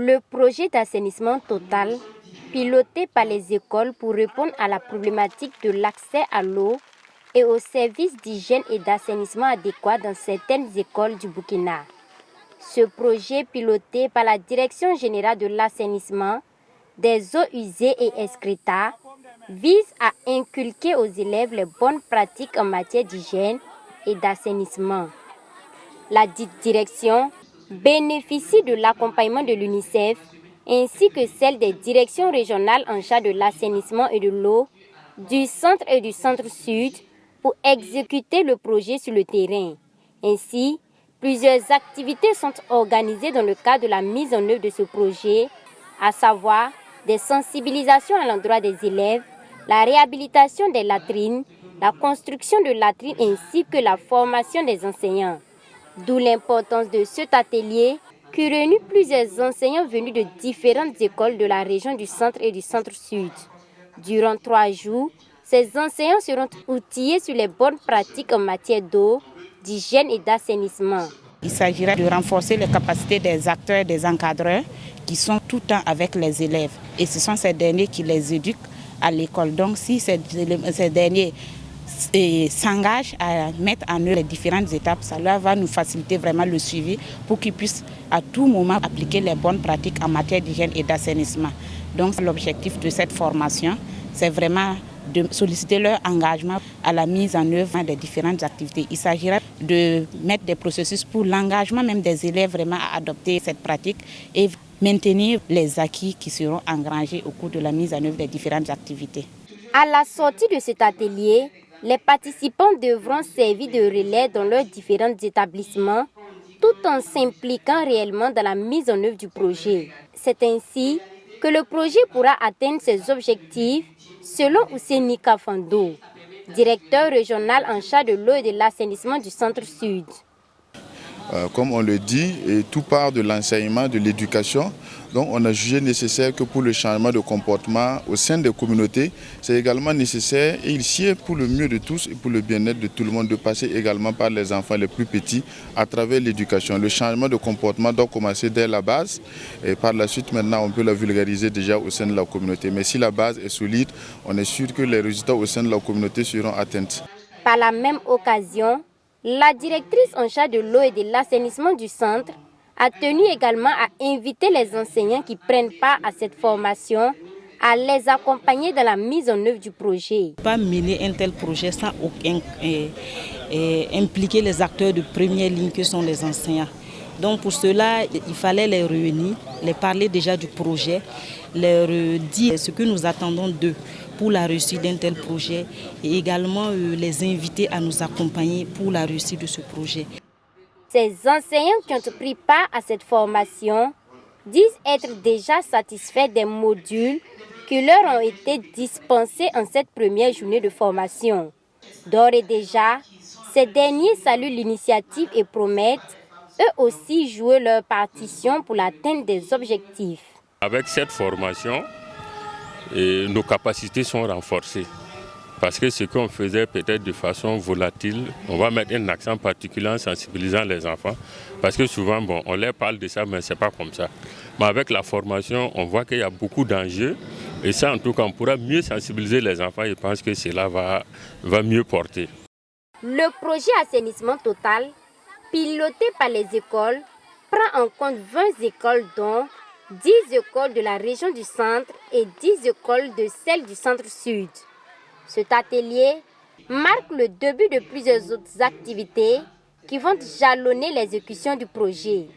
Le projet d'assainissement total, piloté par les écoles pour répondre à la problématique de l'accès à l'eau et aux services d'hygiène et d'assainissement adéquats dans certaines écoles du Burkina. Ce projet, piloté par la Direction générale de l'assainissement, des eaux usées et excréta, vise à inculquer aux élèves les bonnes pratiques en matière d'hygiène et d'assainissement. La dite direction bénéficie de l'accompagnement de l'UNICEF ainsi que celle des directions régionales en charge de l'assainissement et de l'eau du centre et du centre-sud pour exécuter le projet sur le terrain. Ainsi, plusieurs activités sont organisées dans le cadre de la mise en œuvre de ce projet, à savoir des sensibilisations à l'endroit des élèves, la réhabilitation des latrines, la construction de latrines ainsi que la formation des enseignants. D'où l'importance de cet atelier qui réunit plusieurs enseignants venus de différentes écoles de la région du centre et du centre-sud. Durant 3 jours, ces enseignants seront outillés sur les bonnes pratiques en matière d'eau, d'hygiène et d'assainissement. Il s'agira de renforcer les capacités des acteurs et des encadreurs qui sont tout le temps avec les élèves. Et ce sont ces derniers qui les éduquent à l'école. Donc si ces derniers s'engagent à mettre en œuvre les différentes étapes, cela va nous faciliter vraiment le suivi pour qu'ils puissent à tout moment appliquer les bonnes pratiques en matière d'hygiène et d'assainissement. Donc l'objectif de cette formation, c'est vraiment de solliciter leur engagement à la mise en œuvre des différentes activités. Il s'agira de mettre des processus pour l'engagement même des élèves vraiment à adopter cette pratique et maintenir les acquis qui seront engrangés au cours de la mise en œuvre des différentes activités. À la sortie de cet atelier, les participants devront servir de relais dans leurs différents établissements tout en s'impliquant réellement dans la mise en œuvre du projet. C'est ainsi que le projet pourra atteindre ses objectifs selon Ousseini Kafando, directeur régional en charge de l'eau et de l'assainissement du centre-sud. Comme on le dit, et tout part de l'enseignement, de l'éducation. Donc on a jugé nécessaire que pour le changement de comportement au sein des communautés, c'est également nécessaire et il sied pour le mieux de tous et pour le bien-être de tout le monde de passer également par les enfants les plus petits à travers l'éducation. Le changement de comportement doit commencer dès la base et par la suite maintenant on peut la vulgariser déjà au sein de la communauté. Mais si la base est solide, on est sûr que les résultats au sein de la communauté seront atteints. Par la même occasion, la directrice en charge de l'eau et de l'assainissement du centre a tenu également à inviter les enseignants qui prennent part à cette formation à les accompagner dans la mise en œuvre du projet. Pas mener un tel projet sans impliquer les acteurs de première ligne que sont les enseignants. Donc pour cela, il fallait les réunir, les parler déjà du projet, leur dire ce que nous attendons d'eux pour la réussite d'un tel projet et également les inviter à nous accompagner pour la réussite de ce projet. Ces enseignants qui ont pris part à cette formation disent être déjà satisfaits des modules qui leur ont été dispensés en cette première journée de formation. D'ores et déjà, ces derniers saluent l'initiative et promettent eux aussi jouer leur partition pour l'atteinte des objectifs. Avec cette formation, nos capacités sont renforcées. Parce que ce qu'on faisait peut-être de façon volatile, on va mettre un accent particulier en sensibilisant les enfants. Parce que souvent, on leur parle de ça, mais ce n'est pas comme ça. Mais avec la formation, on voit qu'il y a beaucoup d'enjeux. Et ça, en tout cas, on pourra mieux sensibiliser les enfants. Je pense que cela va mieux porter. Le projet assainissement total, piloté par les écoles, prend en compte 20 écoles dont 10 écoles de la région du centre et 10 écoles de celle du centre-sud. Cet atelier marque le début de plusieurs autres activités qui vont jalonner l'exécution du projet.